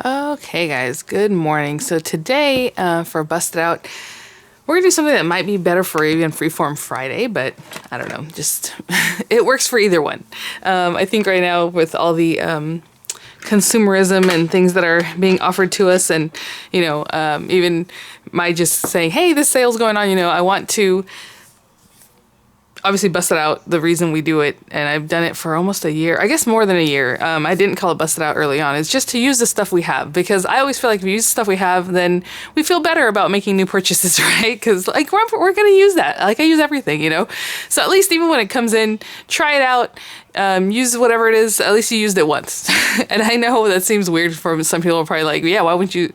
Okay guys, good morning. So today for Busted Out, we're gonna do something that might be better for you on Freeform Friday, but I don't know, just it works for either one. I think right now with all the consumerism and things that are being offered to us, and even my just saying, hey, this sale's going on, I want to obviously Busted Out, the reason we do it, and I've done it for almost a year, I guess more than a year. I didn't call it Busted Out early on. It's just to use the stuff we have, because I always feel like if we use the stuff we have, then we feel better about making new purchases, right? Because like we're going to use that. Like I use everything, So at least even when it comes in, try it out. Use whatever it is. At least you used it once. And I know that seems weird for some people. Are probably like, yeah, why wouldn't you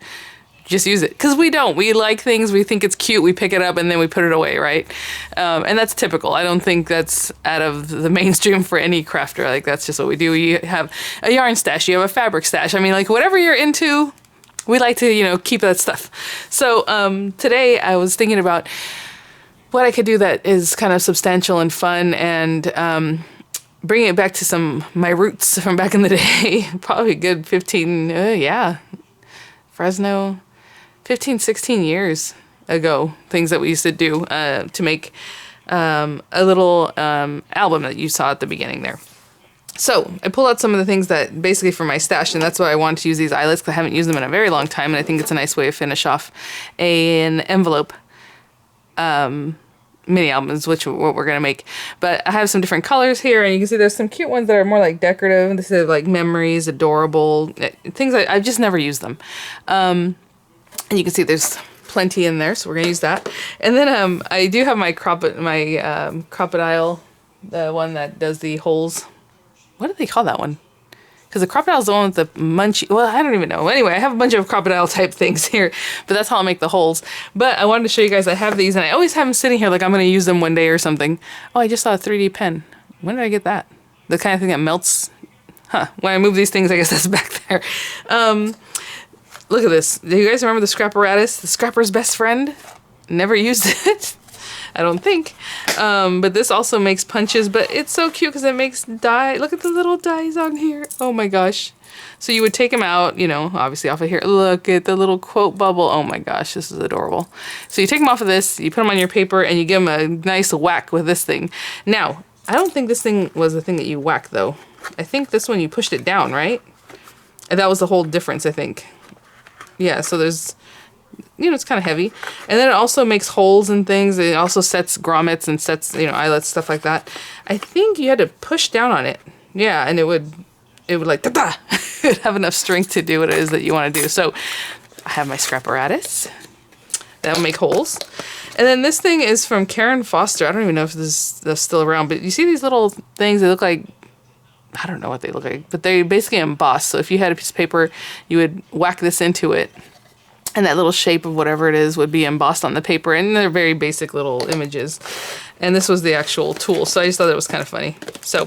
just use it? Because we don't. We like things, we think it's cute, we pick it up, and then we put it away, right? And that's typical. I don't think that's out of the mainstream for any crafter. Like, that's just what we do. You have a yarn stash, you have a fabric stash. I mean, like, whatever you're into, we like to, keep that stuff. So today I was thinking about what I could do that is kind of substantial and fun, and bringing it back to my roots from back in the day. Probably a good 15, Fresno, 15, 16 years ago, things that we used to do to make a little album that you saw at the beginning there. So I pulled out some of the things that basically for my stash, and that's why I wanted to use these eyelets, because I haven't used them in a very long time, and I think it's a nice way to finish off an envelope mini albums, which what we're gonna make. But I have some different colors here, and you can see there's some cute ones that are more like decorative. This is like memories, adorable things. I've just never used them. And you can see there's plenty in there, so we're gonna use that. And then I do have my crocodile, the one that does the holes. What do they call that one? Because the crocodile is the one with the munchy. Well, I don't even know. Anyway, I have a bunch of crocodile type things here, but that's how I'll make the holes. But I wanted to show you guys I have these, and I always have them sitting here like I'm gonna use them one day or something. Oh, I just saw a 3D pen. When did I get that? The kind of thing that melts. Huh. When I move these things, I guess that's back there. Look at this. Do you guys remember the scrapparatus? The scrapper's best friend? Never used it. I don't think. But this also makes punches, but it's so cute because it makes die. Look at the little dies on here. Oh my gosh. So you would take them out, obviously off of here. Look at the little quote bubble. Oh my gosh, this is adorable. So you take them off of this, you put them on your paper, and you give them a nice whack with this thing. Now, I don't think this thing was the thing that you whack though. I think this one you pushed it down, right? And that was the whole difference, I think. Yeah, so there's, it's kind of heavy. And then it also makes holes and things. It also sets grommets and sets, eyelets, stuff like that. I think you had to push down on it. Yeah, and it would like, ta-da! It would have enough strength to do what it is that you want to do. So I have my scrapparatus. That will make holes. And then this thing is from Karen Foster. I don't even know if this is still around, but you see these little things? They look like, I don't know what they look like, but they basically emboss. So if you had a piece of paper, you would whack this into it, and that little shape of whatever it is would be embossed on the paper, and they're very basic little images. And this was the actual tool, so I just thought it was kind of funny. So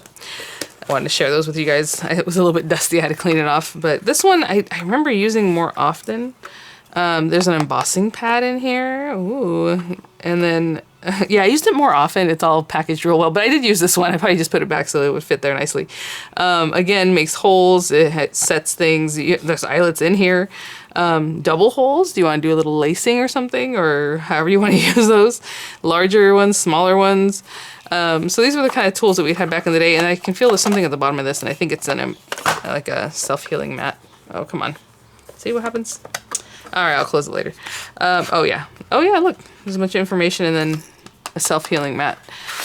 I wanted to share those with you guys. It was a little bit dusty, I had to clean it off, but this one I remember using more often. There's an embossing pad in here. Ooh. And then yeah, I used it more often. It's all packaged real well, but I did use this one. I probably just put it back so it would fit there nicely. Again, makes holes. It sets things. There's eyelets in here. Double holes. Do you want to do a little lacing or something, or however you want to use those? Larger ones, smaller ones. So these were the kind of tools that we had back in the day, and I can feel there's something at the bottom of this, and I think it's like a self-healing mat. Oh, come on. See what happens? All right, I'll close it later. Oh yeah, look, there's a bunch of information and then a self-healing mat.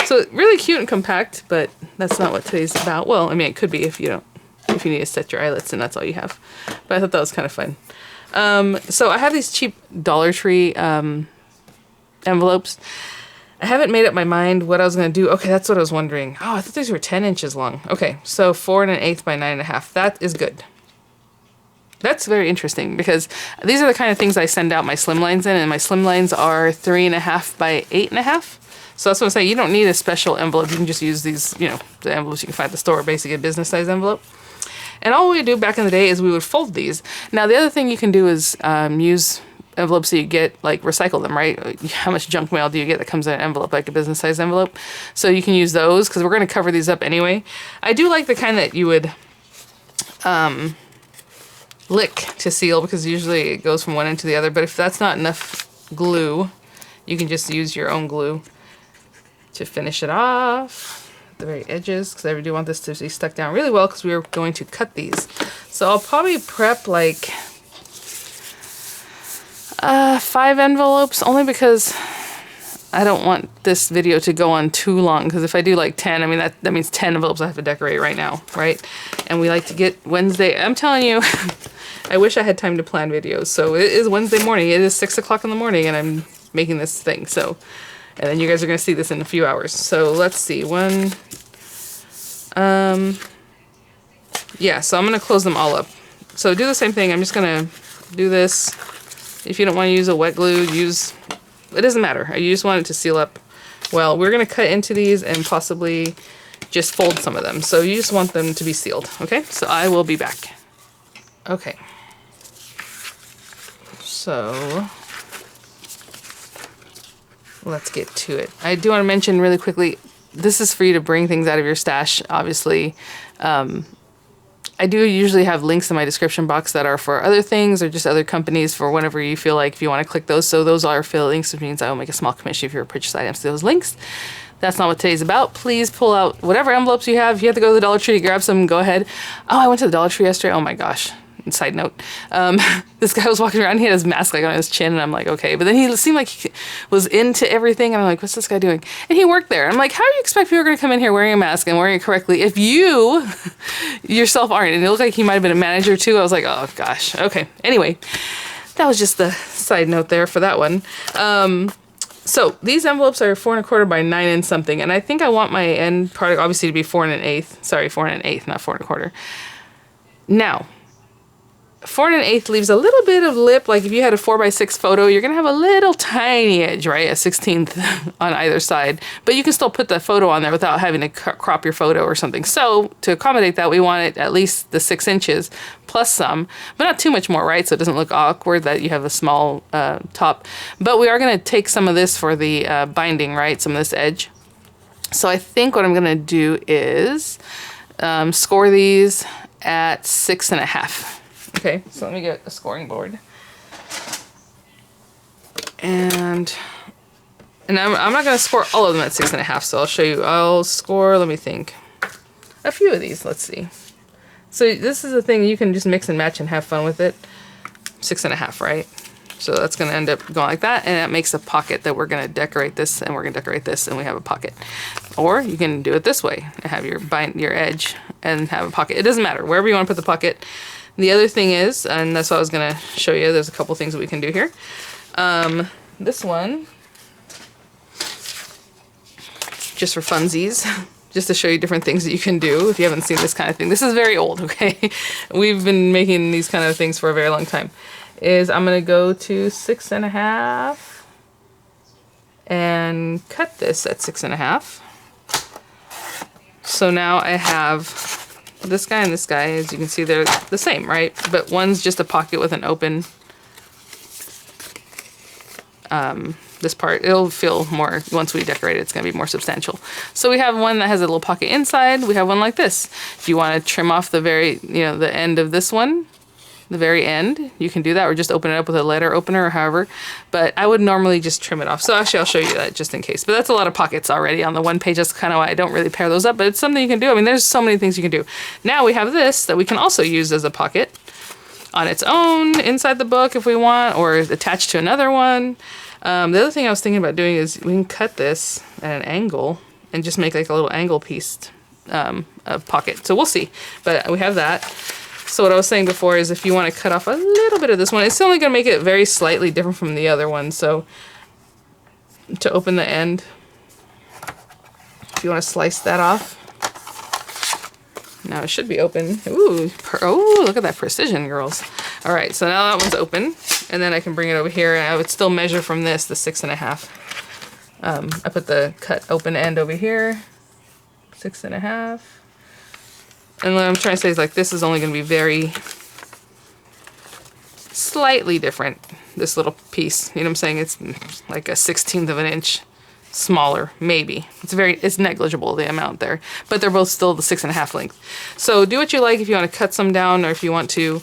So really cute and compact, but that's not what today's about. Well, I mean, it could be if you need to set your eyelets and that's all you have. But I thought that was kind of fun. So I have these cheap Dollar Tree envelopes. I haven't made up my mind what I was going to do. Okay, that's what I was wondering. Oh, I thought these were 10 inches long. Okay, so 4 1/8 by 9 1/2. That is good. That's very interesting, because these are the kind of things I send out my slimlines in, and my slimlines are 3 1/2 by 8 1/2. So that's what I'm saying. You don't need a special envelope. You can just use these, the envelopes you can find at the store, basically a business size envelope. And all we would do back in the day is we would fold these. Now, the other thing you can do is use envelopes that you get, like recycle them, right? How much junk mail do you get that comes in an envelope, like a business size envelope? So you can use those, because we're going to cover these up anyway. I do like the kind that you would lick to seal because usually it goes from one end to the other. But if that's not enough glue, you can just use your own glue to finish it off at the very edges, because I do want this to be stuck down really well because we are going to cut these. So I'll probably prep like 5 envelopes, only because I don't want this video to go on too long, because if I do like 10, I mean that means 10 envelopes I have to decorate right now, right? And we like to get Wednesday. I'm telling you, I wish I had time to plan videos. So it is Wednesday morning. It is 6 o'clock in the morning and I'm making this thing. So, and then you guys are going to see this in a few hours. So let's see. Yeah, so I'm going to close them all up. So do the same thing. I'm just going to do this. If you don't want to use a wet glue, use, it doesn't matter. You just want it to seal up well. We're going to cut into these and possibly just fold some of them. So you just want them to be sealed. Okay, so I will be back. Okay. So let's get to it. I do want to mention really quickly, this is for you to bring things out of your stash, obviously. I do usually have links in my description box that are for other things or just other companies for whenever you feel like if you want to click those. So those are affiliate links, which means I will make a small commission if you purchase items to those links. That's not what today's about. Please pull out whatever envelopes you have. If you have to go to the Dollar Tree to grab some, go ahead. Oh, I went to the Dollar Tree yesterday. Oh my gosh. Side note, this guy was walking around, he had his mask like on his chin, and I'm like, okay. But then he seemed like he was into everything, and I'm like, what's this guy doing? And he worked there. I'm like, how do you expect people are going to come in here wearing a mask and wearing it correctly if you yourself aren't? And it looked like he might have been a manager too. I was like, oh gosh. Okay. Anyway, that was just the side note there for that one. So these envelopes are 4 1/4 by 9 and something, and I think I want my end product obviously to be 4 1/8. Sorry, 4 1/8, not 4 1/4. Now, 4 1/8 leaves a little bit of lip. Like if you had a 4 by 6 photo, you're gonna have a little tiny edge, right? A 1/16 on either side, but you can still put the photo on there without having to crop your photo or something. So to accommodate that, we want it at least the 6 inches plus some, but not too much more, right? So it doesn't look awkward that you have a small top. But we are gonna take some of this for the binding, right? Some of this edge. So I think what I'm gonna do is score these at 6 1/2. Okay, so let me get a scoring board. And I'm not going to score all of them at 6 1/2, so I'll show you. I'll score, let me think, a few of these. Let's see. So this is a thing you can just mix and match and have fun with it. 6 1/2, right? So that's going to end up going like that, and that makes a pocket that we're going to decorate this, and we're going to decorate this, and we have a pocket. Or you can do it this way and have your edge and have a pocket. It doesn't matter, wherever you want to put the pocket. The other thing is, and that's what I was going to show you, there's a couple things that we can do here. This one, just for funsies, just to show you different things that you can do if you haven't seen this kind of thing. This is very old, okay? We've been making these kind of things for a very long time. Is I'm going to go to 6 1/2 and cut this at 6 1/2. So now I have this guy and this guy. As you can see, they're the same, right? But one's just a pocket with an open. This part, it'll feel more, once we decorate it, it's going to be more substantial. So we have one that has a little pocket inside. We have one like this. If you want to trim off the very, the end of this one, the very end, you can do that, or just open it up with a letter opener or however. But I would normally just trim it off. So actually I'll show you that just in case. But that's a lot of pockets already on the one page. That's kind of why I don't really pair those up, but it's something you can do. I mean, there's so many things you can do. Now we have this that we can also use as a pocket on its own inside the book if we want, or attached to another one. The other thing I was thinking about doing is we can cut this at an angle and just make like a little angle piece pocket. So we'll see, but we have that. So what I was saying before is if you want to cut off a little bit of this one, it's only going to make it very slightly different from the other one. So to open the end, if you want to slice that off, now it should be open. Ooh, oh, look at that precision, girls. All right, so now that one's open, and then I can bring it over here, and I would still measure from this, the 6 1/2. I put the cut open end over here, 6 1/2. And what I'm trying to say is like this is only going to be very slightly different, this little piece. You know what I'm saying? It's like a 1/16 of an inch smaller, maybe. It's negligible, the amount there. But they're both still the 6 1/2 length. So do what you like if you want to cut some down, or if you want to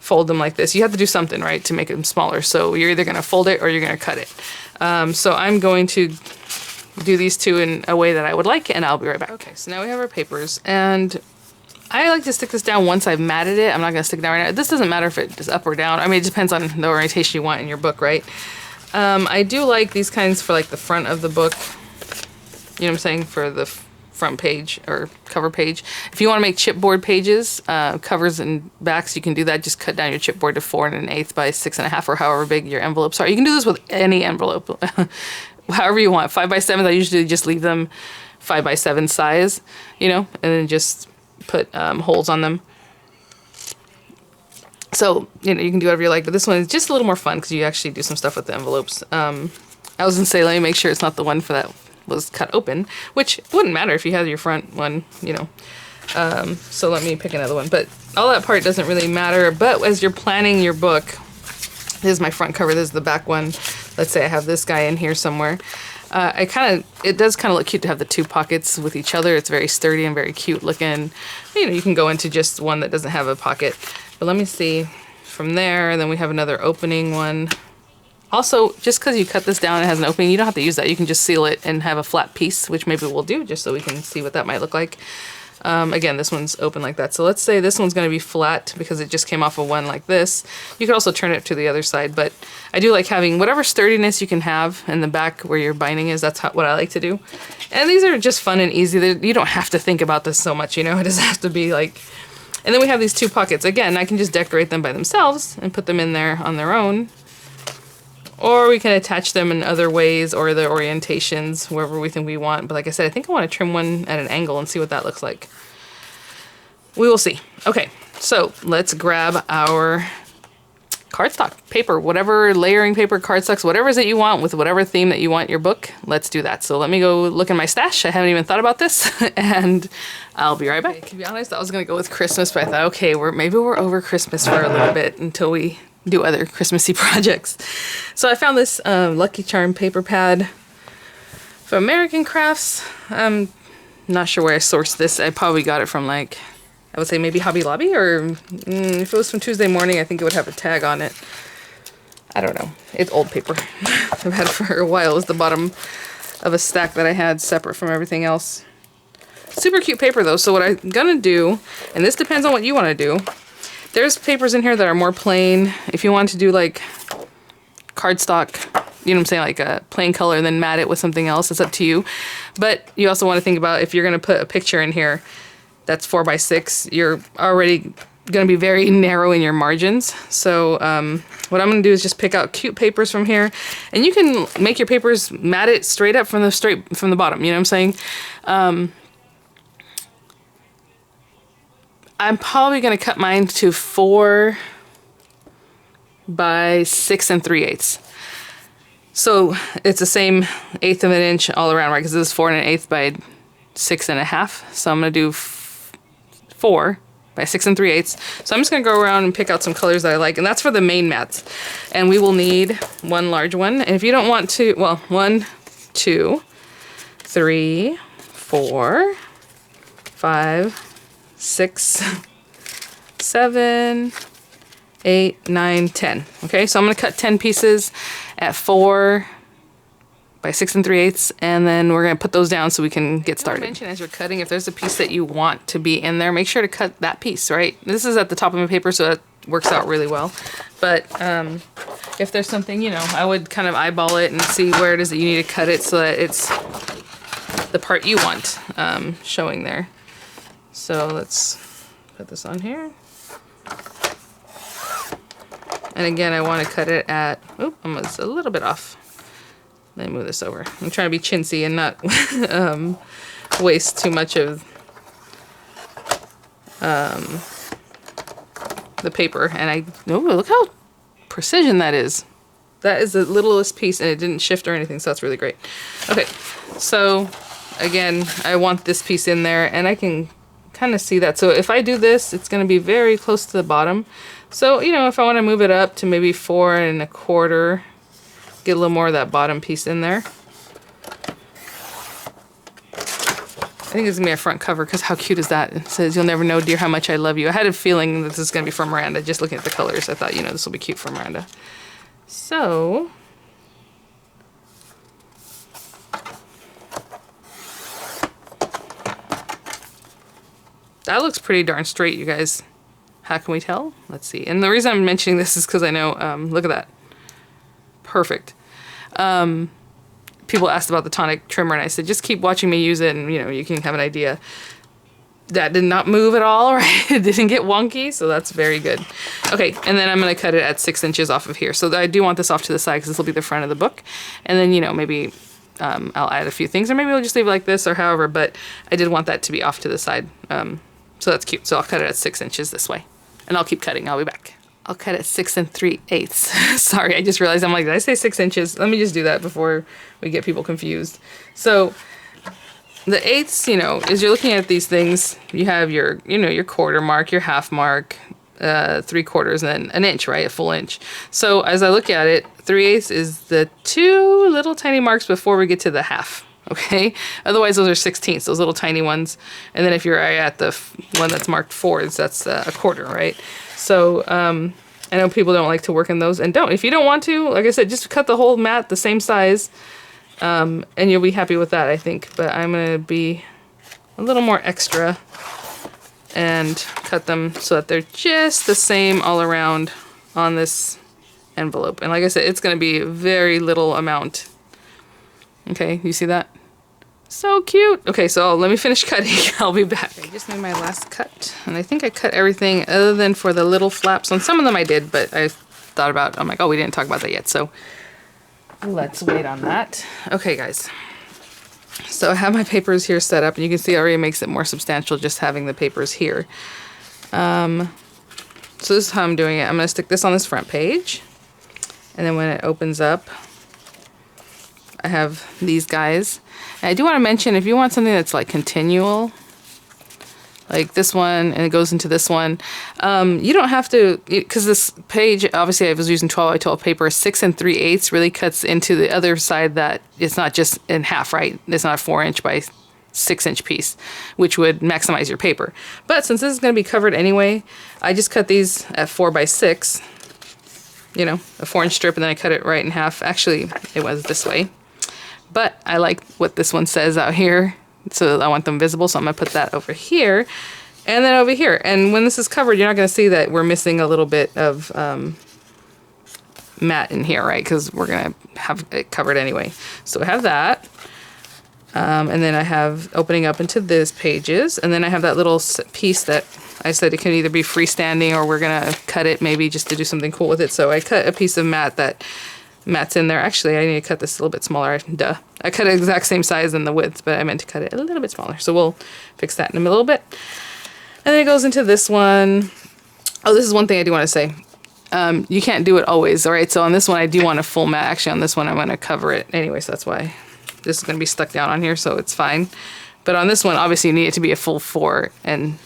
fold them like this. You have to do something, right, to make them smaller. So you're either going to fold it or you're going to cut it. So I'm going to do these two in a way that I would like, and I'll be right back. Okay, so now we have our papers, and I like to stick this down once I've matted it. I'm not going to stick it down right now. This doesn't matter if it is up or down. I mean, it depends on the orientation you want in your book, right? I do like these kinds for like the front of the book. You know what I'm saying? For the front page or cover page. If you want to make chipboard pages, covers and backs, you can do that. Just cut down your chipboard to 4 1/8 by 6 1/2 or however big your envelopes are. You can do this with any envelope, however you want. 5 by 7, I usually just leave them 5 by 7 size, you know, and then just put holes on them. So, you know, you can do whatever you like, but this one is just a little more fun because you actually do some stuff with the envelopes. I was going to say, let me make sure it's not the one for that was cut open, which wouldn't matter if you had your front one, you know. So let me pick another one. But all that part doesn't really matter. But as you're planning your book, this is my front cover, this is the back one. Let's say I have this guy in here somewhere. It does kind of look cute to have the 2 pockets with each other. It's very sturdy and very cute looking. You know, you can go into just one that doesn't have a pocket. But let me see from there. And then we have another opening one. Also, just because you cut this down and it has an opening, you don't have to use that. You can just seal it and have a flat piece, which maybe we'll do just so we can see what that might look like. Again, this one's open like that. So let's say this one's going to be flat because it just came off of one like this. You could also turn it to the other side, but I do like having whatever sturdiness you can have in the back where your binding is. That's what I like to do. And these are just fun and easy. You don't have to think about this so much, you know. It doesn't have to be like... And then we have these 2 pockets. Again, I can just decorate them by themselves and put them in there on their own. Or we can attach them in other ways or the orientations, wherever we think we want. But like I said, I think I want to trim one at an angle and see what that looks like. We will see. Okay, so let's grab our cardstock paper, whatever layering paper, cardstocks, whatever it is that you want with whatever theme that you want your book. Let's do that. So let me go look in my stash. I haven't even thought about this and I'll be right back. Okay, to be honest, I was going to go with Christmas, but I thought, okay, maybe we're over Christmas for a little bit until we do other Christmassy projects. So I found this Lucky Charm paper pad from American Crafts. I'm not sure where I sourced this. I probably got it from, like, I would say maybe Hobby Lobby, or if it was from Tuesday Morning, I think it would have a tag on it. I don't know. It's old paper. I've had it for a while. It was the bottom of a stack that I had separate from everything else. Super cute paper though. So what I'm gonna do, and this depends on what you want to do, there's papers in here that are more plain. If you want to do like cardstock, you know what I'm saying, like a plain color and then mat it with something else, it's up to you. But you also want to think about if you're going to put a picture in here that's 4 by 6, you're already going to be very narrow in your margins. So what I'm going to do is just pick out cute papers from here, and you can make your papers mat it straight up from the bottom, you know what I'm saying? I'm probably going to cut mine to 4 by 6 3/8. So it's the same 1/8 of an inch all around, right? Because this is 4 1/8 by 6 1/2. So I'm going to do 4 by 6 3/8. So I'm just going to go around and pick out some colors that I like. And that's for the main mats. And we will need one large one. And if you don't want to, well, 1, 2, 3, 4, 5, 6, 7, 8, 9, 10. Okay, so I'm going to cut 10 pieces at 4 by 6 3/8, and then we're going to put those down so we can get started. I mention as you're cutting, if there's a piece that you want to be in there, make sure to cut that piece, right? This is at the top of my paper, so that works out really well. But if there's something, you know, I would kind of eyeball it and see where it is that you need to cut it so that it's the part you want showing there. So let's put this on here. And again, I want to cut it at, oh, almost a little bit off. Let me move this over. I'm trying to be chintzy and not waste too much of the paper. And oh, look how precision that is. That is the littlest piece, and it didn't shift or anything, so that's really great. Okay, so again, I want this piece in there, and I can kind of see that. So if I do this, it's going to be very close to the bottom. So, you know, if I want to move it up to maybe 4 1/4, get a little more of that bottom piece in there. think it's gonna be a front cover because how cute is that? It says, "You'll never know, dear, how much I love you." I had a feeling that this is gonna be for Miranda. Just looking at the colors, I thought, you know, this will be cute for Miranda. So that looks pretty darn straight, you guys. How can we tell? Let's see. And the reason I'm mentioning this is because I know, look at that. Perfect. People asked about the tonic trimmer, and I said, just keep watching me use it, and you know, you can have an idea. That did not move at all, right? It didn't get wonky, so that's very good. Okay, and then I'm going to cut it at 6 inches off of here. So I do want this off to the side because this will be the front of the book. And then, you know, maybe I'll add a few things, or maybe we'll just leave it like this, or however, but I did want that to be off to the side. So that's cute. So I'll cut it at 6 inches this way. And I'll keep cutting. I'll be back. I'll cut it 6 3/8. Sorry, I just realized, I'm like, did I say 6 inches? Let me just do that before we get people confused. So the eighths, you know, as you're looking at these things, you have your, you know, your quarter mark, your half mark, 3/4, and then an inch, right? A full inch. So as I look at it, 3/8 is the 2 little tiny marks before we get to the half. Okay, otherwise those are 16ths, those little tiny ones. And then if you're at the one that's marked 4s, that's a quarter, right? So I know people don't like to work in those, and don't. If you don't want to, like I said, just cut the whole mat the same size, and you'll be happy with that, I think. But I'm gonna be a little more extra and cut them so that they're just the same all around on this envelope. And like I said, it's gonna be a very little amount. Okay, you see that? So cute. Okay, so let me finish cutting. I'll be back. I just made my last cut, and I think I cut everything other than for the little flaps. On some of them I did, but I thought about, I'm like, oh, we didn't talk about that yet, so let's wait on that. Okay, guys. So I have my papers here set up, and you can see it already makes it more substantial just having the papers here. So this is how I'm doing it. I'm going to stick this on this front page, and then when it opens up, I have these guys. And I do want to mention, if you want something that's like continual, like this one, and it goes into this one, you don't have to, because this page, obviously I was using 12 by 12 paper, 6 3/8 really cuts into the other side that it's not just in half, right? It's not a 4-inch by 6-inch piece, which would maximize your paper. But since this is going to be covered anyway, I just cut these at 4 by 6, you know, a 4-inch strip, and then I cut it right in half. Actually, it was this way. But I like what this one says out here, so I want them visible, so I'm going to put that over here, and then over here. And when this is covered, you're not going to see that we're missing a little bit of matte in here, right? Because we're going to have it covered anyway. So I have that, and then I have opening up into this pages, and then I have that little piece that I said it can either be freestanding, or we're going to cut it maybe just to do something cool with it. So I cut a piece of matte that Matt's in there. Actually, I need to cut this a little bit smaller. Duh. I cut it exact same size in the width, but I meant to cut it a little bit smaller. So we'll fix that in a little bit. And then it goes into this one. Oh, this is one thing I do want to say. You can't do it always, all right? So on this one, I do want a full matte. Actually, on this one, I'm going to cover it anyway, so that's why this is going to be stuck down on here, so it's fine. But on this one, obviously, you need it to be a full 4 and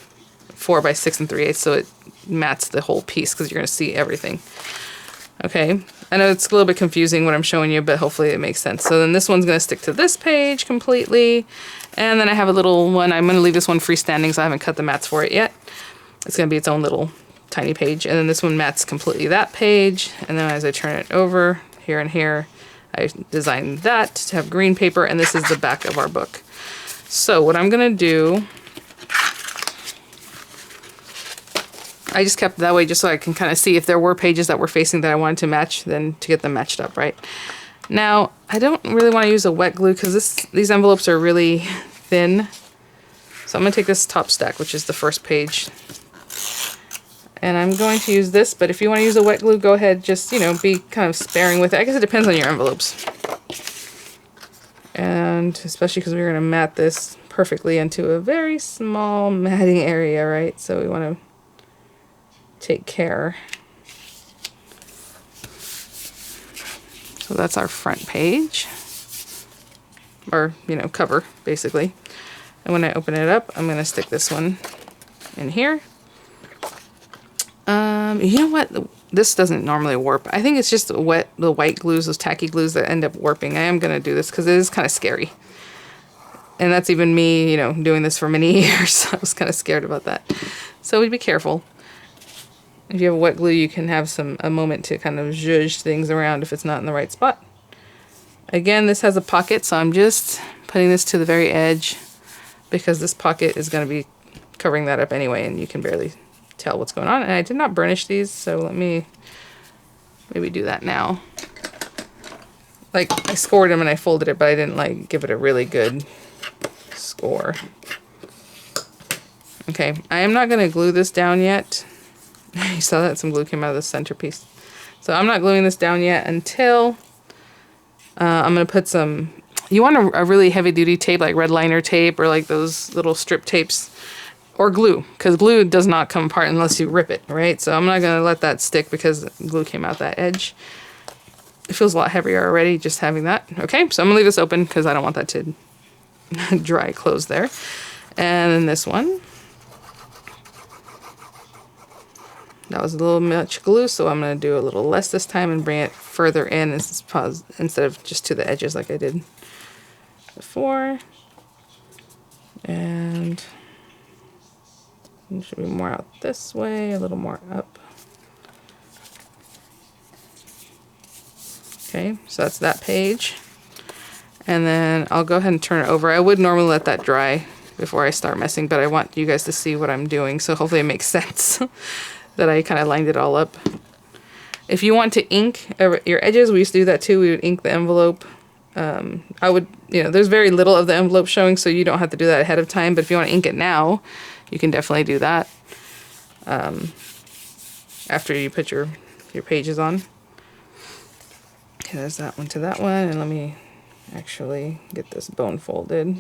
4 by 6 3/8, so it mats the whole piece because you're going to see everything. Okay, I know it's a little bit confusing what I'm showing you, but hopefully it makes sense. So then this one's going to stick to this page completely. And then I have a little one. I'm going to leave this one freestanding, so I haven't cut the mats for it yet. It's going to be its own little tiny page. And then this one mats completely that page. And then as I turn it over here and here, I designed that to have green paper. And this is the back of our book. So what I'm going to do, I just kept it that way just so I can kind of see if there were pages that were facing that I wanted to match, then to get them matched up, right? Now, I don't really want to use a wet glue because these envelopes are really thin. So I'm going to take this top stack, which is the first page, and I'm going to use this, but if you want to use a wet glue, go ahead, just, you know, be kind of sparing with it. I guess it depends on your envelopes. And especially because we're going to mat this perfectly into a very small matting area, right? So we want to take care. So that's our front page, or, you know, cover, basically. And when I open it up, I'm going to stick this one in here. You know what? This doesn't normally warp. I think it's just the white glues, those tacky glues that end up warping. I am going to do this because it is kind of scary. And that's even me, you know, doing this for many years. I was kind of scared about that. So we'd be careful. If you have wet glue, you can have a moment to kind of zhuzh things around if it's not in the right spot. Again, this has a pocket, so I'm just putting this to the very edge because this pocket is going to be covering that up anyway, and you can barely tell what's going on. And I did not burnish these, so let me maybe do that now. Like, I scored them and I folded it, but I didn't like give it a really good score. Okay, I am not going to glue this down yet. You saw that some glue came out of the centerpiece. So I'm not gluing this down yet until I'm going to put some, you want a really heavy duty tape like red liner tape or like those little strip tapes, or glue, because glue does not come apart unless you rip it, right? So I'm not going to let that stick because glue came out that edge. It feels a lot heavier already just having that. Okay, so I'm going to leave this open because I don't want that to dry close there. And then this one. That was a little much glue, so I'm going to do a little less this time and bring it further in instead of just to the edges like I did before. And it should be more out this way, a little more up. Okay, so that's that page. And then I'll go ahead and turn it over. I would normally let that dry before I start messing, but I want you guys to see what I'm doing, so hopefully it makes sense. That I kind of lined it all up. If you want to ink your edges, we used to do that too. We would ink the envelope. I would, you know, there's very little of the envelope showing, so you don't have to do that ahead of time. But if you want to ink it now, you can definitely do that after you put your pages on. Okay, there's that one to that one, and let me actually get this bone folded.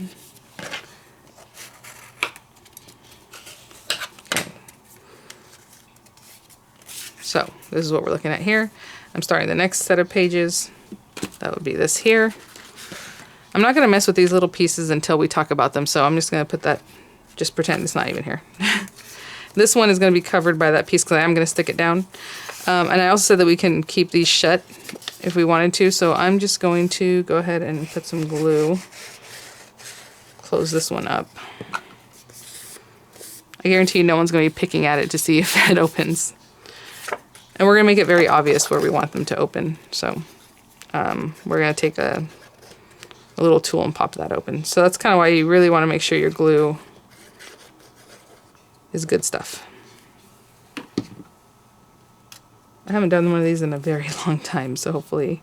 So this is what we're looking at here. I'm starting the next set of pages. That would be this here. I'm not going to mess with these little pieces until we talk about them, so I'm just going to put that, just pretend it's not even here. This one is going to be covered by that piece because I am going to stick it down. And I also said that we can keep these shut if we wanted to, so I'm just going to go ahead and put some glue. Close this one up. I guarantee you no one's going to be picking at it to see if it opens. And we're going to make it very obvious where we want them to open. So we're going to take a little tool and pop that open. So that's kind of why you really want to make sure your glue is good stuff. I haven't done one of these in a very long time, so hopefully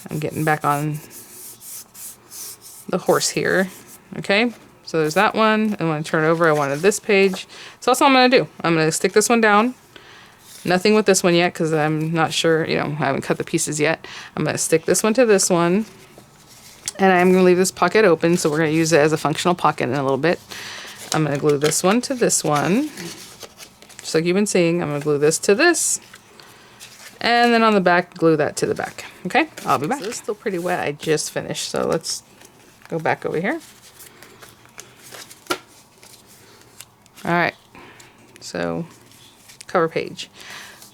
I'm getting back on the horse here. Okay, so there's that one. I want to turn it over. I wanted this page. So that's all I'm going to do. I'm going to stick this one down. Nothing with this one yet because I'm not sure, you know, I haven't cut the pieces yet. I'm going to stick this one to this one. And I'm going to leave this pocket open, so we're going to use it as a functional pocket in a little bit. I'm going to glue this one to this one. Just like you've been seeing, I'm going to glue this to this. And then on the back, glue that to the back. Okay, I'll be back. So this is still pretty wet. I just finished, so let's go back over here. All right, so cover page.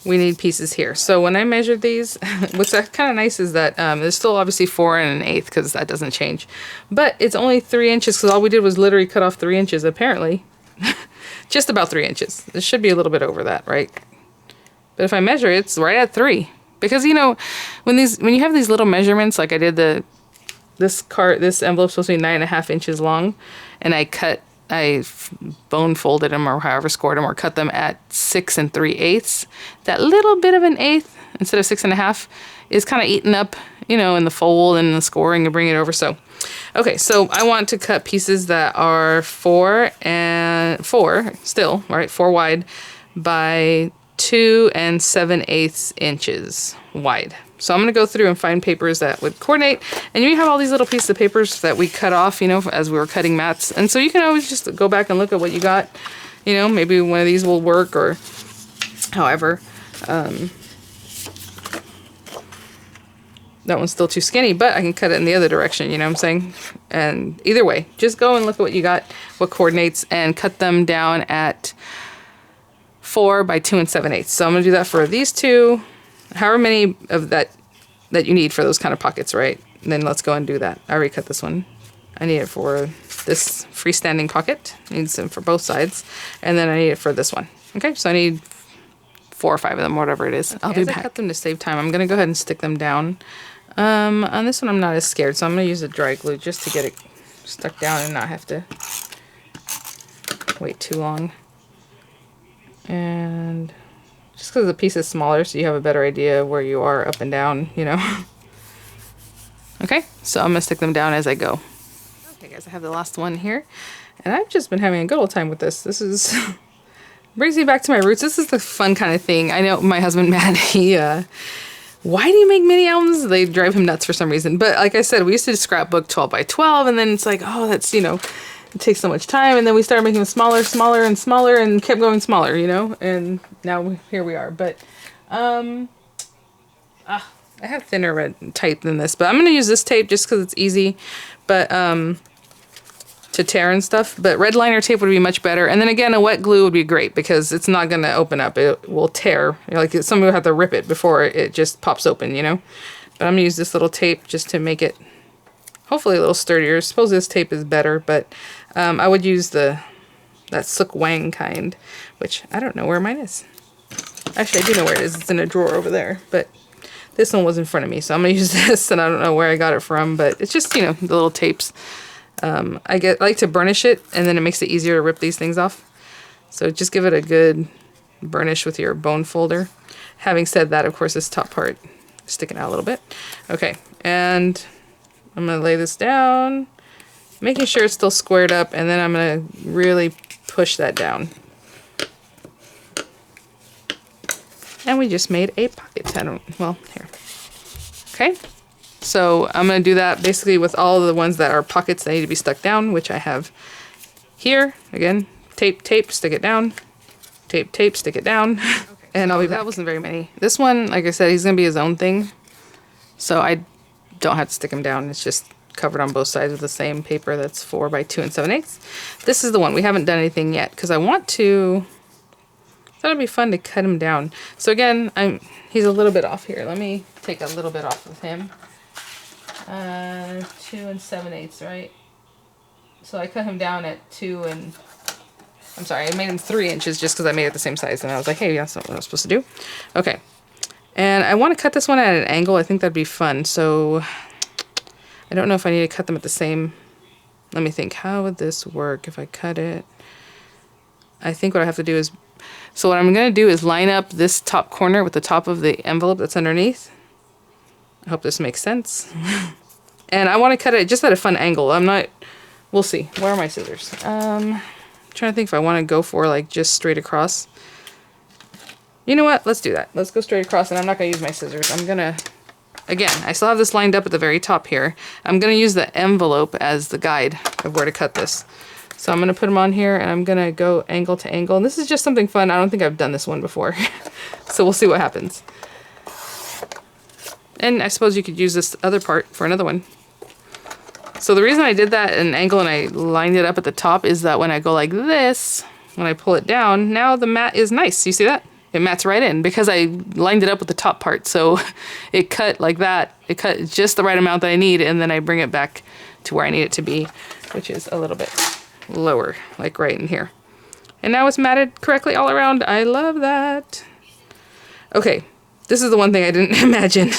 We need pieces here. So when I measured these, what's kind of nice is that there's still obviously 4 1/8 because that doesn't change. But it's only 3 inches because all we did was literally cut off 3 inches apparently. Just about 3 inches. It should be a little bit over that, right? But if I measure it, it's right at 3. Because, you know, when you have these little measurements, like I did this envelope's supposed to be 9.5 inches long, and I bone folded them or however scored them or cut them at 6 3/8. That little bit of 1/8 instead of 6 1/2 is kind of eaten up, you know, in the fold and the scoring and bring it over. So, okay, so I want to cut pieces that are 4 still, right? 4 wide by 2 7/8 inches wide. So I'm going to go through and find papers that would coordinate. And you have all these little pieces of papers that we cut off, you know, as we were cutting mats. And so you can always just go back and look at what you got. You know, maybe one of these will work or however. That one's still too skinny, but I can cut it in the other direction, you know what I'm saying? And either way, just go and look at what you got, what coordinates, and cut them down at 4 by 2 7/8. So I'm going to do that for these two. However many of that you need for those kind of pockets, right? then let's go and do that. I already cut this one. I need it for this freestanding pocket. I need some for both sides. And then I need it for this one. Okay, so I need 4 or 5 of them, whatever it is. Okay, I'll be back. I cut them to save time. I'm going to go ahead and stick them down. On this one, I'm not as scared, so I'm going to use a dry glue just to get it stuck down and not have to wait too long. And just because the piece is smaller, so you have a better idea where you are up and down, you know. Okay, so I'm going to stick them down as I go. Okay guys, I have the last one here, and I've just been having a good old time with this. This is brings me back to my roots. This is the fun kind of thing. I know my husband Matt, why do you make mini albums? They drive him nuts for some reason. But like I said, we used to scrapbook 12 by 12, and then it's like, oh, that's, you know, it takes so much time. And then we started making them smaller, smaller, and smaller, and kept going smaller, you know. And now here we are. But I have thinner red tape than this, but I'm gonna use this tape just because it's easy. But to tear and stuff, but red liner tape would be much better. And then again, a wet glue would be great because it's not going to open up. It will tear. You know, like some people have to rip it before it just pops open, you know. But I'm going to use this little tape just to make it hopefully a little sturdier. I suppose this tape is better, but I would use that Sook Wang kind, which I don't know where mine is. Actually, I do know where it is. It's in a drawer over there, but this one was in front of me, so I'm going to use this, and I don't know where I got it from, but it's just, you know, the little tapes. I like to burnish it, and then it makes it easier to rip these things off. So just give it a good burnish with your bone folder. Having said that, of course, this top part is sticking out a little bit. Okay, and I'm going to lay this down, making sure it's still squared up, and then I'm going to really push that down. And we just made a pocket. Well, here. Okay. So I'm going to do that basically with all of the ones that are pockets that need to be stuck down, which I have here. Again, tape, tape, stick it down. Tape, tape, stick it down. Okay. And I'll be back. That wasn't very many. This one, like I said, he's going to be his own thing. So I don't have to stick him down. It's just covered on both sides with the same paper that's 4 by 2 7/8. This is the one. We haven't done anything yet because I want to... I thought it'd be fun to cut him down. So again, he's a little bit off here. Let me take a little bit off of him. 2 7/8, right? So I cut him down at 2 and... I'm sorry, I made him 3 inches just because I made it the same size. And I was like, hey, that's not what I was supposed to do. Okay. And I want to cut this one at an angle. I think that'd be fun. So I don't know if I need to cut them at the same... Let me think. How would this work if I cut it? I think what I have to do is... So what I'm going to do is line up this top corner with the top of the envelope that's underneath. I hope this makes sense. And I want to cut it just at a fun angle. I'm not... We'll see. Where are my scissors? I'm trying to think if I want to go for like just straight across. You know what? Let's do that. Let's go straight across, and I'm not going to use my scissors. I'm going to... Again, I still have this lined up at the very top here. I'm going to use the envelope as the guide of where to cut this. So I'm going to put them on here, and I'm going to go angle to angle. And this is just something fun. I don't think I've done this one before. So we'll see what happens. And I suppose you could use this other part for another one. So the reason I did that at an angle and I lined it up at the top is that when I go like this, when I pull it down, now the mat is nice. You see that? It mats right in because I lined it up with the top part. So it cut like that. It cut just the right amount that I need, and then I bring it back to where I need it to be, which is a little bit lower, like right in here. And now it's matted correctly all around. I love that. Okay. This is the one thing I didn't imagine,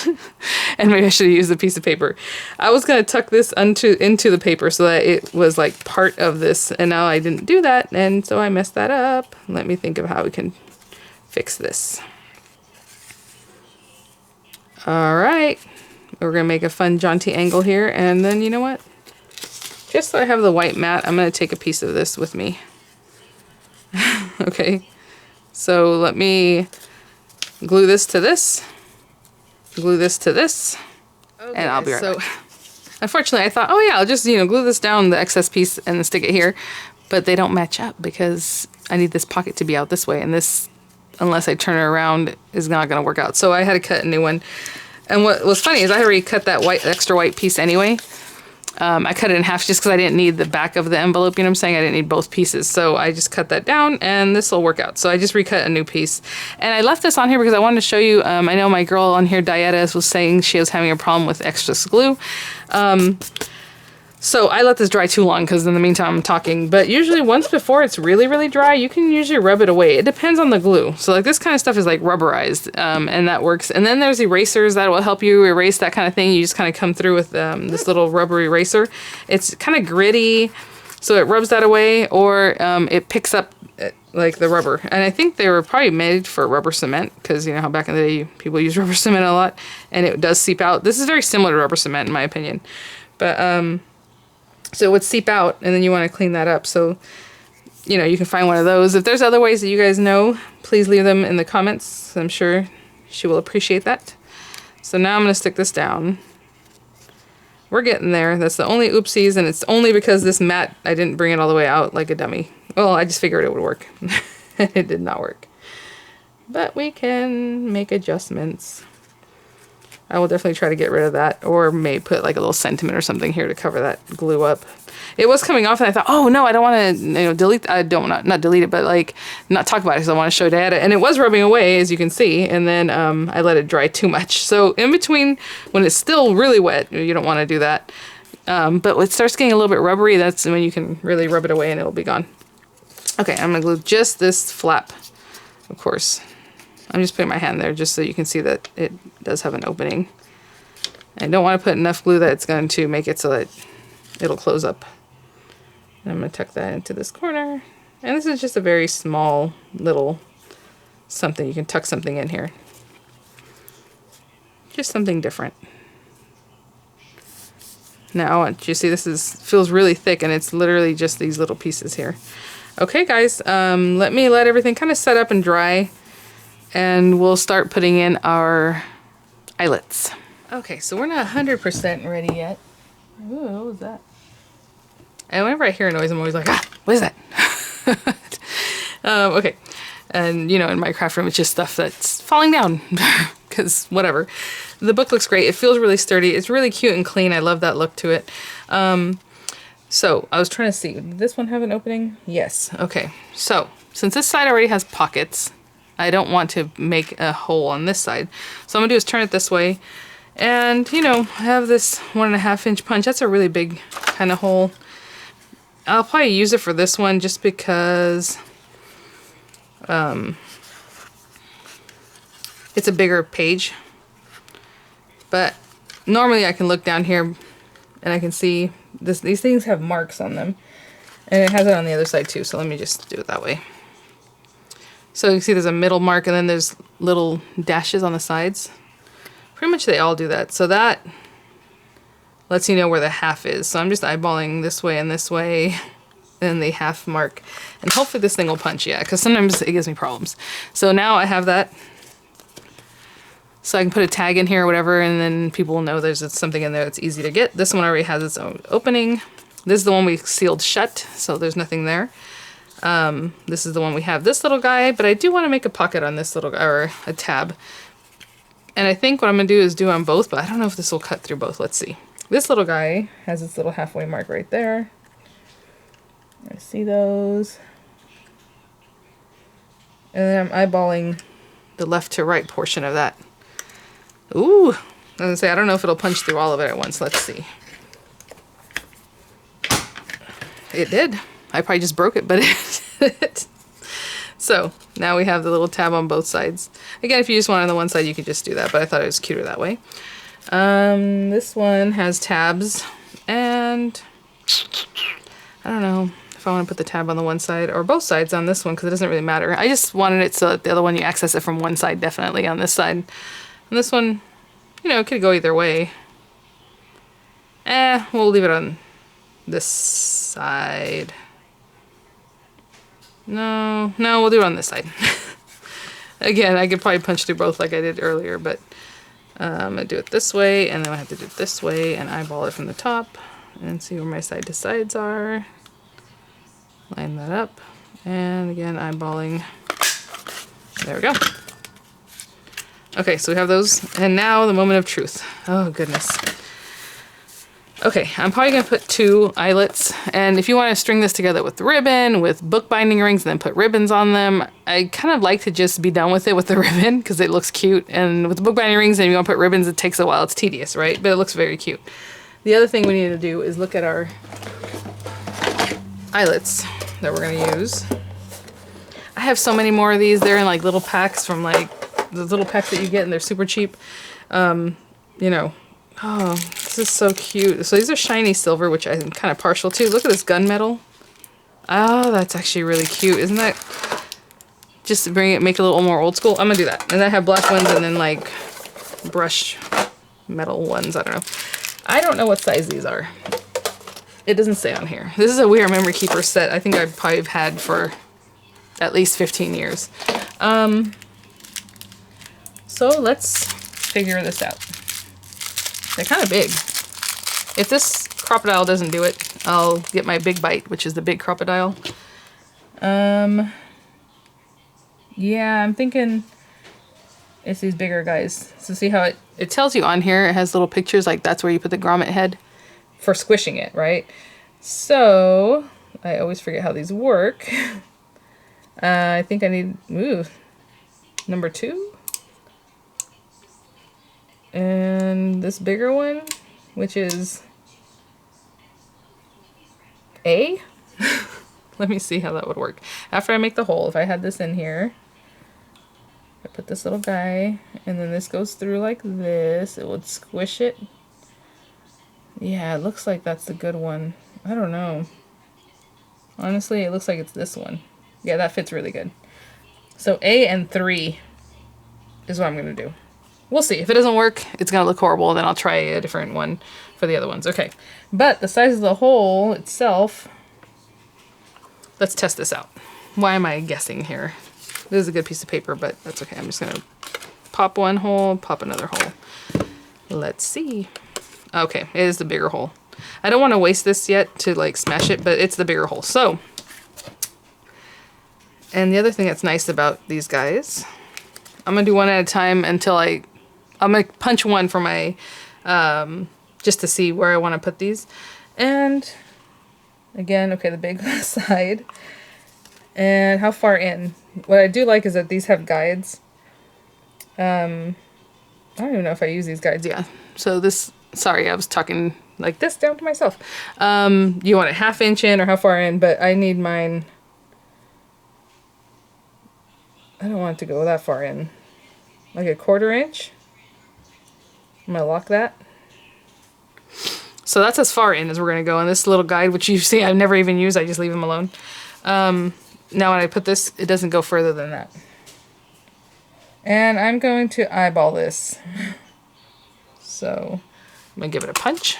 and maybe I should have used a piece of paper. I was going to tuck this into the paper so that it was like part of this, and now I didn't do that, and so I messed that up. Let me think of how we can fix this. All right, we're going to make a fun jaunty angle here, and then you know what? Just so I have the white mat, I'm going to take a piece of this with me. Okay, so let me... glue this to this, glue this to this, okay, and I'll be right back. Unfortunately, I thought, oh yeah, I'll just, glue this down, the excess piece, and stick it here. But they don't match up because I need this pocket to be out this way, and this, unless I turn it around, is not going to work out. So I had to cut a new one. And what was funny is I already cut that extra white piece anyway. I cut it in half just because I didn't need the back of the envelope, you know what I'm saying? I didn't need both pieces. So I just cut that down and this will work out. So I just recut a new piece. And I left this on here because I wanted to show you, I know my girl on here, Dieta, was saying she was having a problem with extra glue. So I let this dry too long because in the meantime I'm talking. But usually once before it's really, really dry, you can usually rub it away. It depends on the glue. So like this kind of stuff is like rubberized and that works. And then there's erasers that will help you erase that kind of thing. You just kind of come through with this little rubber eraser. It's kind of gritty, so it rubs that away, or it picks up like the rubber. And I think they were probably made for rubber cement because you know how back in the day people use rubber cement a lot and it does seep out. This is very similar to rubber cement in my opinion. But so it would seep out and then you want to clean that up. So, you know, you can find one of those. If there's other ways that you guys know, please leave them in the comments. I'm sure she will appreciate that. So now I'm going to stick this down. We're getting there. That's the only oopsies, and it's only because this mat, I didn't bring it all the way out like a dummy. Well, I just figured it would work. It did not work. But we can make adjustments. I will definitely try to get rid of that, or may put like a little sentiment or something here to cover that glue up. It was coming off and I thought, oh no, I don't want to, delete, I don't, not delete it, but like not talk about it because I want to show Dad. And it was rubbing away, as you can see, and then I let it dry too much. So in between, when it's still really wet, you don't want to do that. But when it starts getting a little bit rubbery, that's when you can really rub it away and it'll be gone. Okay, I'm going to glue just this flap, of course. I'm just putting my hand there just so you can see that it does have an opening. I don't want to put enough glue that it's going to make it so that it'll close up. And I'm going to tuck that into this corner. And this is just a very small little something. You can tuck something in here. Just something different. Now, you see this feels really thick and it's literally just these little pieces here. Okay, guys, let me let everything kind of set up and dry. And we'll start putting in our eyelets. Okay, so we're not 100% ready yet. Ooh, what was that? And whenever I hear a noise, I'm always like, ah, what is that? Okay, and you know, in my craft room, it's just stuff that's falling down, because whatever. The book looks great. It feels really sturdy. It's really cute and clean. I love that look to it. So I was trying to see, did this one have an opening? Yes. Okay, so since this side already has pockets, I don't want to make a hole on this side. So I'm gonna do is turn it this way. And, you know, I have this 1.5 inch punch. That's a really big kind of hole. I'll probably use it for this one just because it's a bigger page. But normally I can look down here and I can see these things have marks on them. And it has it on the other side too. So let me just do it that way. So you can see there's a middle mark and then there's little dashes on the sides. Pretty much they all do that. So that lets you know where the half is. So I'm just eyeballing this way and then the half mark. And hopefully this thing will punch, yeah, because sometimes it gives me problems. So now I have that. So I can put a tag in here or whatever, and then people will know there's something in there that's easy to get. This one already has its own opening. This is the one we sealed shut, so there's nothing there. This is the one we have, this little guy, but I do want to make a pocket on this little guy, or a tab. And I think what I'm going to do is do on both, but I don't know if this will cut through both. Let's see. This little guy has its little halfway mark right there. I see those. And then I'm eyeballing the left to right portion of that. Ooh, I was going to say, I don't know if it'll punch through all of it at once. Let's see. It did. I probably just broke it, but it did. So now we have the little tab on both sides. Again, if you just want it on the one side, you could just do that, but I thought it was cuter that way. This one has tabs, and I don't know if I want to put the tab on the one side or both sides on this one, because it doesn't really matter. I just wanted it so that the other one you access it from one side, definitely on this side. And this one, you know, it could go either way. We'll leave it on this side. No, we'll do it on this side. Again, I could probably punch through both like I did earlier, but I'm going to do it this way, and then I have to do it this way, and eyeball it from the top, and see where my side to sides are. Line that up, and again, eyeballing. There we go. Okay, so we have those, and now the moment of truth. Oh, goodness. Okay, I'm probably gonna put 2 eyelets, and if you want to string this together with ribbon, with bookbinding rings, and then put ribbons on them, I kind of like to just be done with it with the ribbon because it looks cute, and with the bookbinding rings and you want to put ribbons, it takes a while, it's tedious, right? But it looks very cute. The other thing we need to do is look at our eyelets that we're gonna use. I have so many more of these. They're in like little packs from like the little packs that you get, and they're super cheap. You know, oh, this is so cute. So these are shiny silver, which I'm kind of partial to. Look at this gunmetal. Oh, that's actually really cute. Isn't that? Just to bring it, make it a little more old school. I'm gonna do that. And I have black ones and then like brush metal ones. I don't know. I don't know what size these are. It doesn't say on here. This is a We Are Memory Keeper set. I think I've probably had for at least 15 years. So let's figure this out. They're kind of big. If this crocodile doesn't do it, I'll get my big bite, which is the big crocodile. Yeah, I'm thinking it's these bigger guys. So see how it tells you on here, it has little pictures, like that's where you put the grommet head for squishing it, right? So I always forget how these work. I think I need, number 2. And this bigger one, which is A. Let me see how that would work. After I make the hole, if I had this in here, I put this little guy, and then this goes through like this, it would squish it. Yeah, it looks like that's the good one. I don't know. Honestly, it looks like it's this one. Yeah, that fits really good. So A and 3 is what I'm going to do. We'll see. If it doesn't work, it's going to look horrible. Then I'll try a different one for the other ones. Okay. But the size of the hole itself, let's test this out. Why am I guessing here? This is a good piece of paper, but that's okay. I'm just going to pop one hole, pop another hole. Let's see. Okay, it is the bigger hole. I don't want to waste this yet to like smash it, but it's the bigger hole. So, and the other thing that's nice about these guys, I'm going to do one at a time until I'm going to punch one for my, just to see where I want to put these. And again, okay, the big side. And how far in? What I do like is that these have guides. I don't even know if I use these guides. Yeah. So this, sorry, I was talking like this down to myself. You want a 1/2 inch in or how far in, but I need mine. I don't want it to go that far in. Like a 1/4 inch. I'm going to lock that. So that's as far in as we're going to go. And this little guide, which you see I've never even used, I just leave them alone. Now when I put this, it doesn't go further than that. And I'm going to eyeball this. So I'm going to give it a punch.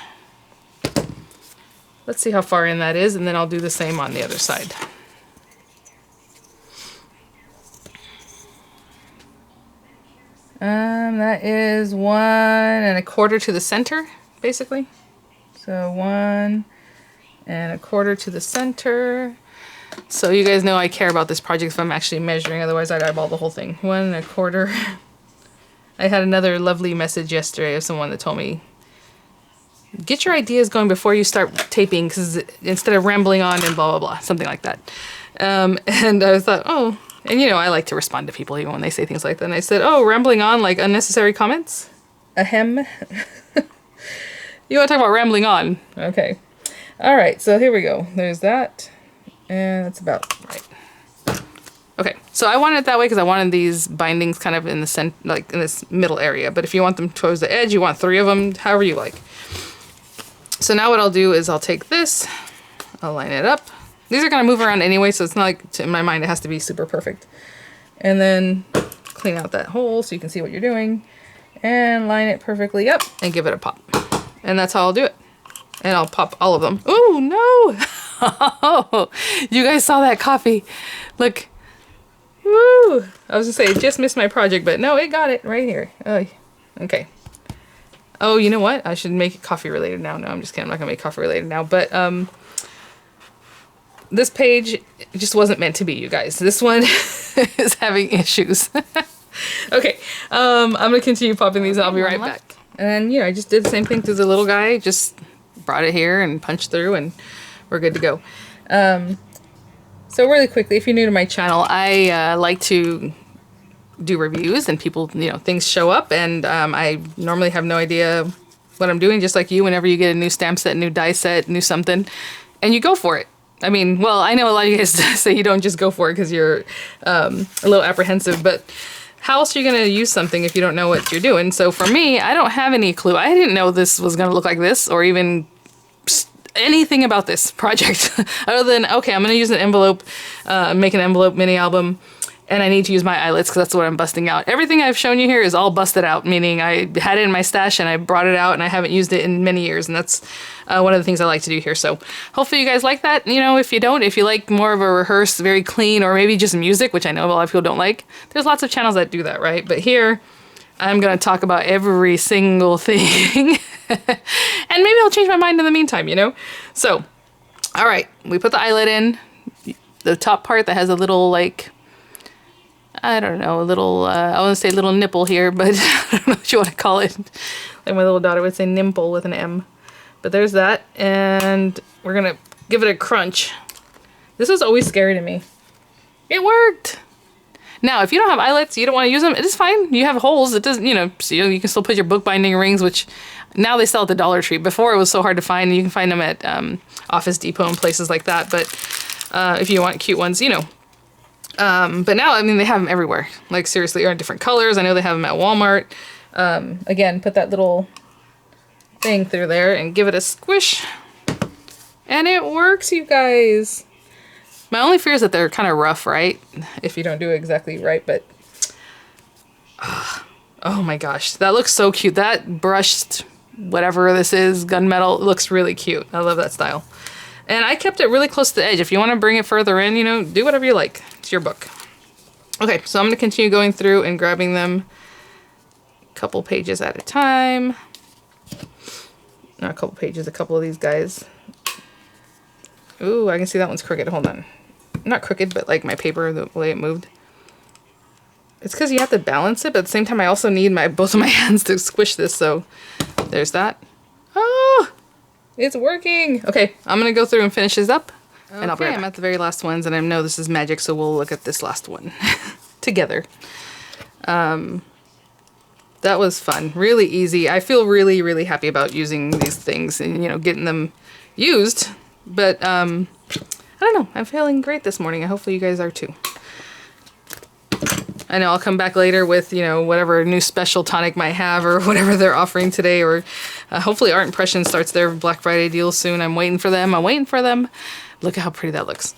Let's see how far in that is, and then I'll do the same on the other side. That is 1 1/4 to the center, basically. So 1 1/4 to the center. So you guys know I care about this project if I'm actually measuring, otherwise I'd eyeball the whole thing. 1 1/4. I had another lovely message yesterday of someone that told me, get your ideas going before you start taping, because instead of rambling on and blah, blah, blah, something like that. And I thought, oh, and you know, I like to respond to people even when they say things like that. And I said, oh, rambling on, like unnecessary comments? Ahem. You want to talk about rambling on? Okay. All right, so here we go. There's that. And that's about right. Okay, so I wanted it that way because I wanted these bindings kind of in the center, like in this middle area. But if you want them towards the edge, you want 3 of them, however you like. So now what I'll do is I'll take this, I'll line it up. These are going to move around anyway, so it's not like, in my mind, it has to be super perfect. And then clean out that hole so you can see what you're doing. And line it perfectly up and give it a pop. And that's how I'll do it. And I'll pop all of them. Oh, no! Oh, you guys saw that coffee. Look. Woo! I was going to say, it just missed my project, but no, it got it right here. Oh, okay. Oh, you know what? I should make it coffee related now. No, I'm just kidding. I'm not going to make coffee related now. But this page just wasn't meant to be, you guys. This one is having issues. Okay, I'm going to continue popping these and I'll be right back. And, you know, I just did the same thing to the little guy. Just brought it here and punched through, and we're good to go. So really quickly, if you're new to my channel, I like to do reviews, and people, you know, things show up, and I normally have no idea what I'm doing, just like you. Whenever you get a new stamp set, new die set, new something, and you go for it. I mean, well, I know a lot of you guys say you don't just go for it because you're a little apprehensive, but how else are you going to use something if you don't know what you're doing? So for me, I don't have any clue. I didn't know this was going to look like this, or even anything about this project other than, okay, I'm going to use an envelope, make an envelope mini album, and I need to use my eyelets because that's what I'm busting out. Everything I've shown you here is all busted out, meaning I had it in my stash and I brought it out and I haven't used it in many years, and that's one of the things I like to do here. So hopefully you guys like that. You know, if you don't, if you like more of a rehearsed, very clean, or maybe just music, which I know a lot of people don't like, there's lots of channels that do that, right? But here, I'm going to talk about every single thing. And maybe I'll change my mind in the meantime, you know? So, all right, we put the eyelet in. The top part that has a little, like, I don't know, a little, I want to say little nipple here, but I don't know what you want to call it. Like my little daughter would say nimple with an M. But there's that, and we're going to give it a crunch. This was always scary to me. It worked! Now, if you don't have eyelets, you don't want to use them, it is fine. You have holes. It doesn't, you know, so you can still put your bookbinding rings, which now they sell at the Dollar Tree. Before, it was so hard to find. You can find them at Office Depot and places like that. But if you want cute ones, you know. But now, I mean, they have them everywhere. Like, seriously, or in different colors. I know they have them at Walmart. Again, put that little thing through there and give it a squish. And it works, you guys. My only fear is that they're kind of rough, right? If you don't do it exactly right, but... oh my gosh, that looks so cute. That brushed, whatever this is, gunmetal, looks really cute. I love that style. And I kept it really close to the edge. If you want to bring it further in, you know, do whatever you like. It's your book. Okay, so I'm going to continue going through and grabbing them a couple pages at a time. Not a couple pages, a couple of these guys. Ooh, I can see that one's crooked. Hold on. Not crooked, but like my paper, the way it moved. It's because you have to balance it, but at the same time I also need both of my hands to squish this, so there's that. Oh, it's working. Okay, I'm going to go through and finish this up, and I'll be right back. I'm at the very last ones, and I know this is magic, so we'll look at this last one together. That was fun. Really easy. I feel really, really happy about using these things and, you know, getting them used. But, I don't know. I'm feeling great this morning. Hopefully you guys are too. I know I'll come back later with, you know, whatever new special tonic might have or whatever they're offering today. Or hopefully Art Impression starts their Black Friday deal soon. I'm waiting for them. I'm waiting for them. Look at how pretty that looks.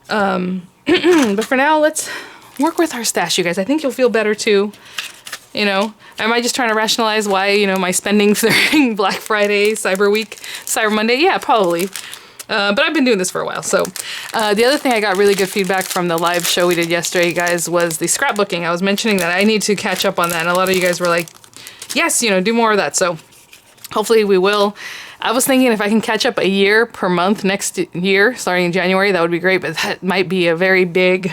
But for now, let's work with our stash, you guys. I think you'll feel better too. You know, am I just trying to rationalize why, you know, my spending during Black Friday, Cyber Week, Cyber Monday? Yeah, probably. But I've been doing this for a while. So the other thing I got really good feedback from the live show we did yesterday, guys, was the scrapbooking. I was mentioning that I need to catch up on that. And a lot of you guys were like, yes, you know, do more of that. So hopefully we will. I was thinking if I can catch up a year per month next year, starting in January, that would be great. But that might be a very big,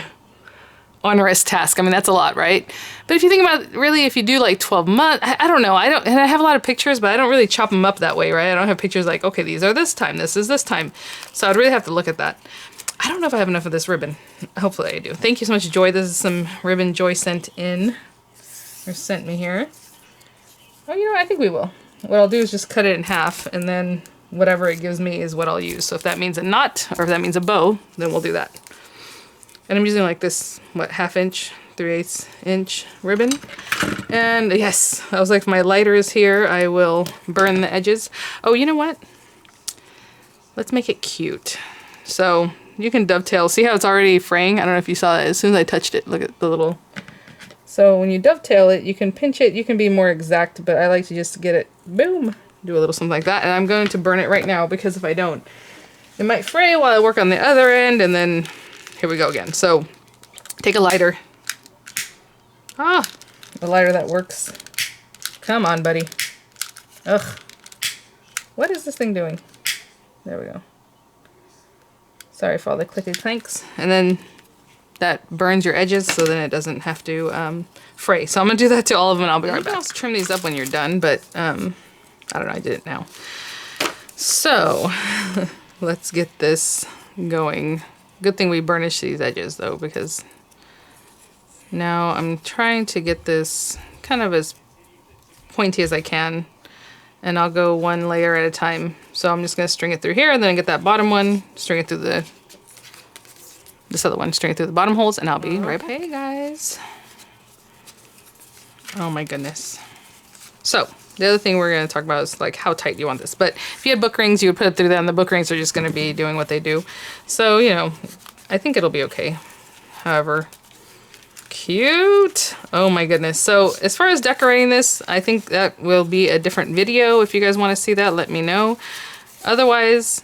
onerous task. I mean, that's a lot, right? But if you think about it, really, if you do like 12 months, I don't know. And I have a lot of pictures, but I don't really chop them up that way, right? I don't have pictures like, okay, these are this time, this is this time. So I'd really have to look at that. I don't know if I have enough of this ribbon. Hopefully I do. Thank you so much, Joy. This is some ribbon Joy sent in, or sent me here. Oh, you know what? I think we will. What I'll do is just cut it in half, and then whatever it gives me is what I'll use. So if that means a knot, or if that means a bow, then we'll do that. And I'm using like this, what, 1/2 inch, 3/8 inch ribbon. And yes, I was like, my lighter is here. I will burn the edges. Oh, you know what? Let's make it cute. So you can dovetail. See how it's already fraying? I don't know if you saw it. As soon as I touched it, look at the little... So when you dovetail it, you can pinch it. You can be more exact, but I like to just get it, boom, do a little something like that. And I'm going to burn it right now, because if I don't, it might fray while I work on the other end, and then... Here we go again. So take a lighter. Ah, a lighter that works. Come on, buddy. Ugh. What is this thing doing? There we go. Sorry for all the clicky clanks. And then that burns your edges, so then it doesn't have to fray. So I'm going to do that to all of them, and I'll be right back. You can also trim these up when you're done, but I don't know. I did it now. So let's get this going. Good thing we burnished these edges though, because now I'm trying to get this kind of as pointy as I can, and I'll go one layer at a time. So I'm just going to string it through here, and then get that bottom one, string it through this other one, string it through the bottom holes, and I'll be right back. Hey guys. Oh my goodness. So the other thing we're going to talk about is like how tight you want this. But if you had book rings, you would put it through that, and the book rings are just going to be doing what they do. So, you know, I think it'll be okay. However, cute. Oh my goodness. So as far as decorating this, I think that will be a different video. If you guys want to see that, let me know. Otherwise,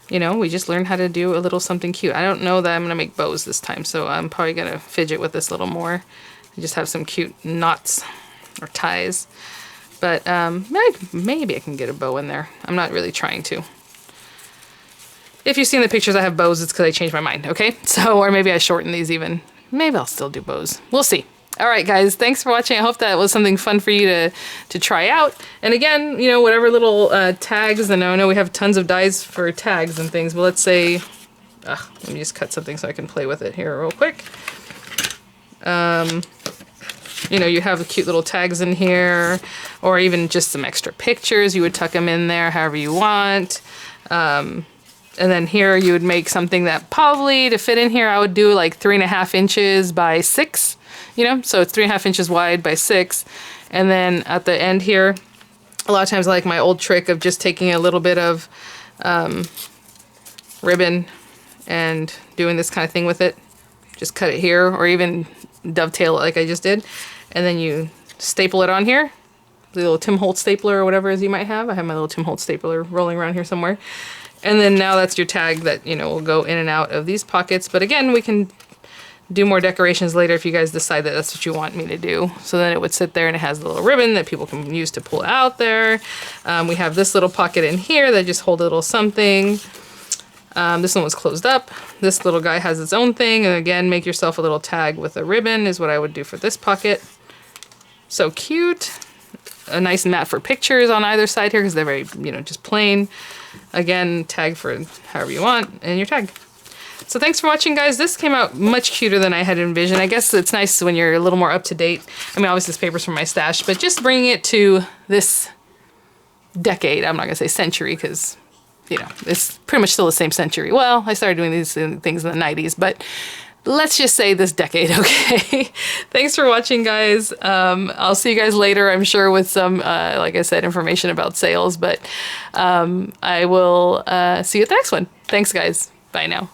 you know, we just learned how to do a little something cute. I don't know that I'm going to make bows this time, so I'm probably going to fidget with this a little more. Just have some cute knots or ties. But maybe I can get a bow in there. I'm not really trying to. If you've seen the pictures I have bows, it's because I changed my mind, okay? So, or maybe I shorten these even. Maybe I'll still do bows. We'll see. All right, guys, thanks for watching. I hope that was something fun for you to try out. And again, you know, whatever little tags, and I know we have tons of dies for tags and things, but let's say, let me just cut something so I can play with it here real quick. You know, you have cute little tags in here, or even just some extra pictures. You would tuck them in there however you want. And then here you would make something that probably to fit in here, I would do like 3.5 inches by 6, you know, so it's 3.5 inches wide by 6. And then at the end here, a lot of times I like my old trick of just taking a little bit of ribbon and doing this kind of thing with it. Just cut it here, or even dovetail it like I just did. And then you staple it on here. The little Tim Holtz stapler or whatever as you might have. I have my little Tim Holtz stapler rolling around here somewhere. And then now that's your tag that, you know, will go in and out of these pockets. But again, we can do more decorations later if you guys decide that that's what you want me to do. So then it would sit there and it has a little ribbon that people can use to pull out there. We have this little pocket in here that just hold a little something. This one was closed up. This little guy has its own thing. And again, make yourself a little tag with a ribbon is what I would do for this pocket. So cute. A nice mat for pictures on either side here because they're very, you know, just plain. Again, tag for however you want, and your tag. So thanks for watching, guys. This came out much cuter than I had envisioned. I guess it's nice when you're a little more up to date. I mean, obviously this paper's from my stash, but just bringing it to this decade. I'm not gonna say century because, you know, it's pretty much still the same century. Well, I started doing these things in the 90s, but let's just say this decade, okay? Thanks for watching, guys. I'll see you guys later, I'm sure, with some, like I said, information about sales, but I will see you at the next one. Thanks, guys. Bye now.